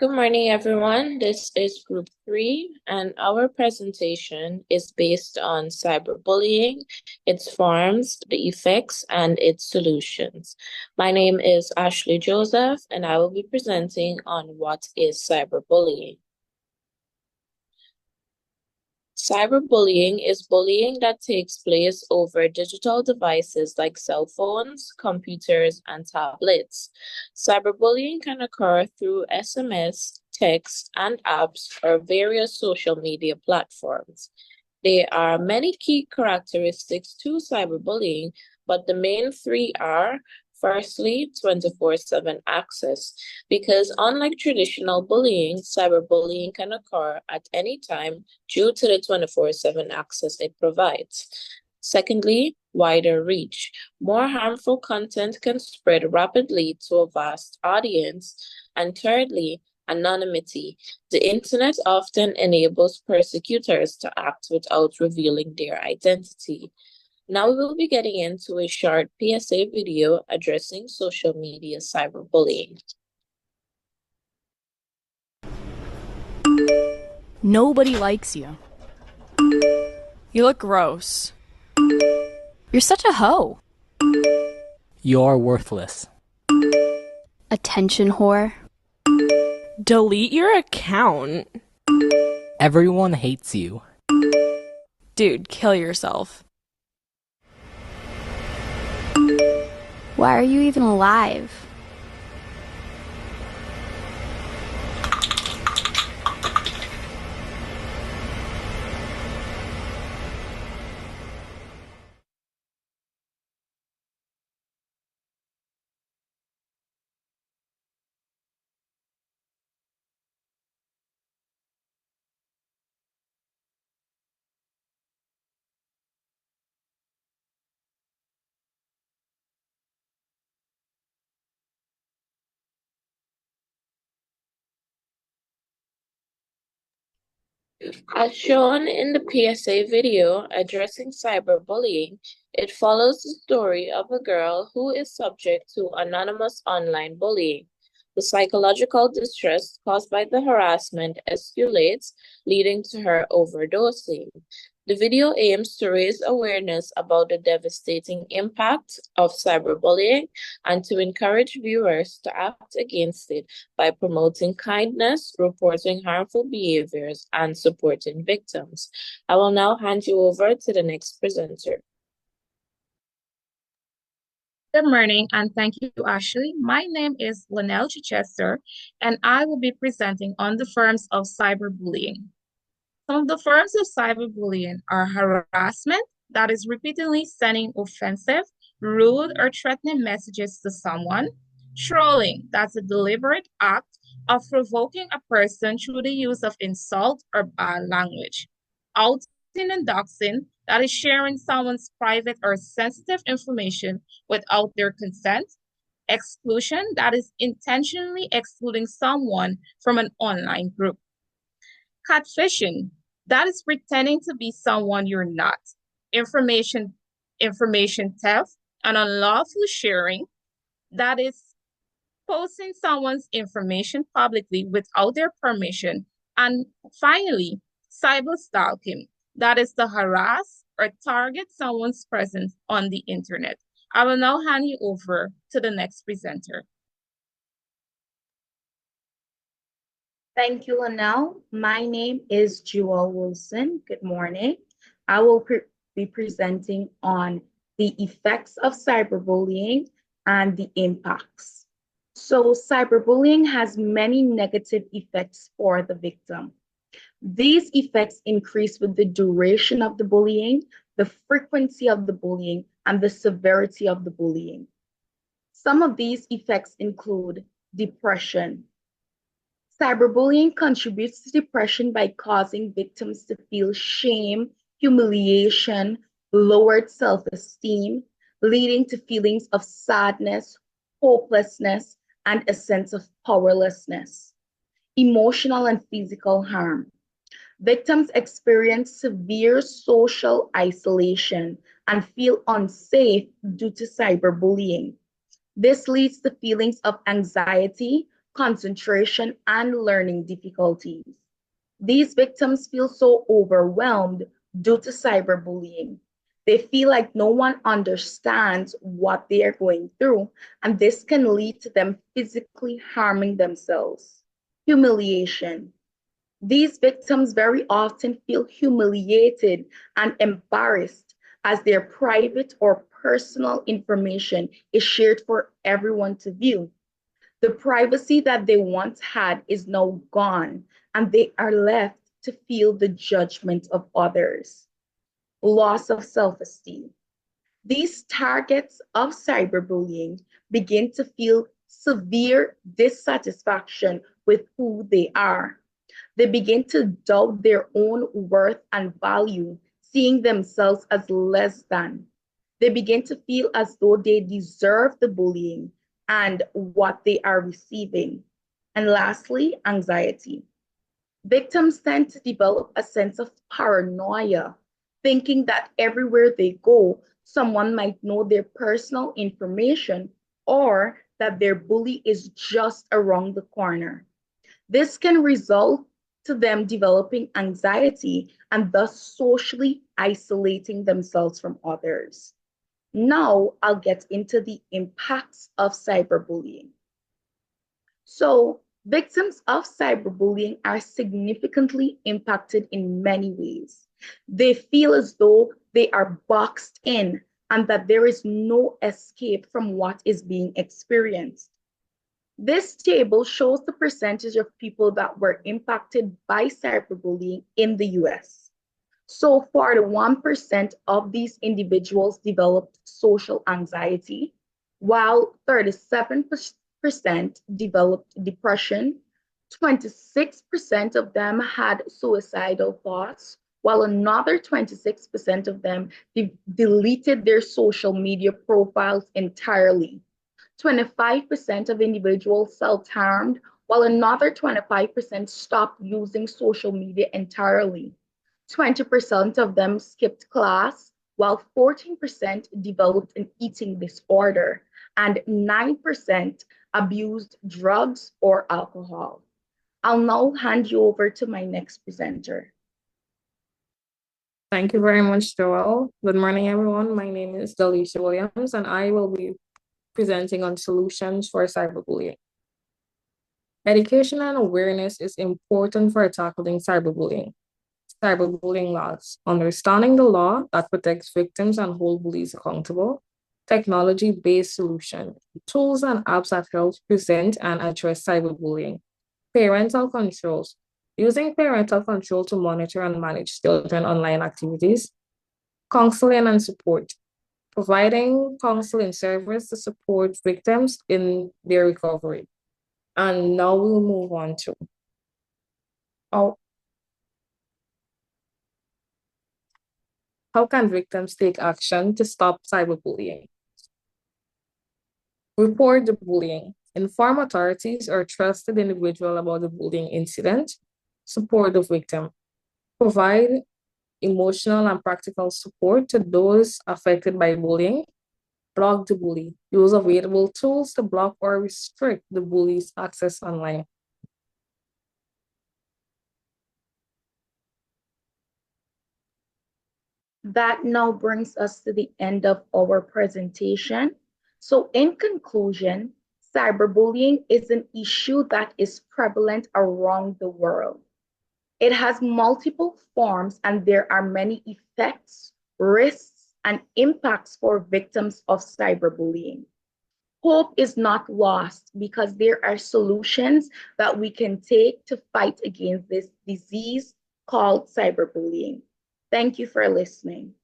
Good morning, everyone. This is Group 3, and our presentation is based on cyberbullying, its forms, the effects, and its solutions. My name is Ashley Joseph, and I will be presenting on what is cyberbullying. Cyberbullying is bullying that takes place over digital devices like cell phones, computers, and tablets. Cyberbullying can occur through SMS, text, and apps or various social media platforms. There are many key characteristics to cyberbullying, but the main three are firstly, 24/7 access, because unlike traditional bullying, cyberbullying can occur at any time due to the 24/7 access it provides. Secondly, wider reach. More harmful content can spread rapidly to a vast audience. And thirdly, anonymity. The internet often enables persecutors to act without revealing their identity. Now we will be getting into a short PSA video addressing social media cyberbullying. Nobody likes you. You look gross. You're such a hoe. You're worthless. Attention whore. Delete your account. Everyone hates you. Dude, kill yourself. Why are you even alive? As shown in the PSA video addressing cyberbullying, it follows the story of a girl who is subject to anonymous online bullying. The psychological distress caused by the harassment escalates, leading to her overdosing. The video aims to raise awareness about the devastating impact of cyberbullying and to encourage viewers to act against it by promoting kindness, reporting harmful behaviors, and supporting victims. I will now hand you over to the next presenter. Good morning, and thank you, Ashley. My name is Linnell Chichester, and I will be presenting on the forms of cyberbullying. Some of the forms of cyberbullying are harassment, that is repeatedly sending offensive, rude, or threatening messages to someone. Trolling, that's a deliberate act of provoking a person through the use of insult or bad language. Outing and doxing, that is sharing someone's private or sensitive information without their consent. Exclusion, that is intentionally excluding someone from an online group. Catfishing, that is pretending to be someone you're not. Information theft and unlawful sharing, that is posting someone's information publicly without their permission. And finally, cyber stalking, that is to harass or target someone's presence on the internet. I will now hand you over to the next presenter. Thank you, Linnell. My name is Jewel Wilson. Good morning. I will be presenting on the effects of cyberbullying and the impacts. So cyberbullying has many negative effects for the victim. These effects increase with the duration of the bullying, the frequency of the bullying, and the severity of the bullying. Some of these effects include depression. Cyberbullying contributes to depression by causing victims to feel shame, humiliation, lowered self-esteem, leading to feelings of sadness, hopelessness, and a sense of powerlessness. Emotional and physical harm. Victims experience severe social isolation and feel unsafe due to cyberbullying. This leads to feelings of anxiety, concentration, and learning difficulties. These victims feel so overwhelmed due to cyberbullying. They feel like no one understands what they are going through, and this can lead to them physically harming themselves. Humiliation. These victims very often feel humiliated and embarrassed as their private or personal information is shared for everyone to view. The privacy that they once had is now gone, and they are left to feel the judgment of others. Loss of self-esteem. These targets of cyberbullying begin to feel severe dissatisfaction with who they are. They begin to doubt their own worth and value, seeing themselves as less than. They begin to feel as though they deserve the bullying and what they are receiving. And lastly, anxiety. Victims tend to develop a sense of paranoia, thinking that everywhere they go, someone might know their personal information or that their bully is just around the corner. This can result to them developing anxiety and thus socially isolating themselves from others. Now I'll get into the impacts of cyberbullying. So, victims of cyberbullying are significantly impacted in many ways. They feel as though they are boxed in and that there is no escape from what is being experienced. This table shows the percentage of people that were impacted by cyberbullying in the US. So far, the 1% of these individuals developed social anxiety, while 37% developed depression, 26% of them had suicidal thoughts, while another 26% of them deleted their social media profiles entirely. 25% of individuals self-harmed, while another 25% stopped using social media entirely. 20% of them skipped class, while 14% developed an eating disorder, and 9% abused drugs or alcohol. I'll now hand you over to my next presenter. Thank you very much, Joelle. Good morning, everyone. My name is Delisha Williams, and I will be presenting on solutions for cyberbullying. Education and awareness is important for tackling cyberbullying. Cyberbullying laws, understanding the law that protects victims and hold bullies accountable, technology-based solution, tools and apps that help present and address cyberbullying, parental controls, using parental control to monitor and manage children online activities, counseling and support, providing counseling service to support victims in their recovery. And now we'll move on to how can victims take action to stop cyberbullying? Report the bullying. Inform authorities or trusted individual about the bullying incident. Support the victim. Provide emotional and practical support to those affected by bullying. Block the bully. Use available tools to block or restrict the bully's access online. That now brings us to the end of our presentation. So in conclusion, cyberbullying is an issue that is prevalent around the world. It has multiple forms and there are many effects, risks, and impacts for victims of cyberbullying. Hope is not lost because there are solutions that we can take to fight against this disease called cyberbullying. Thank you for listening.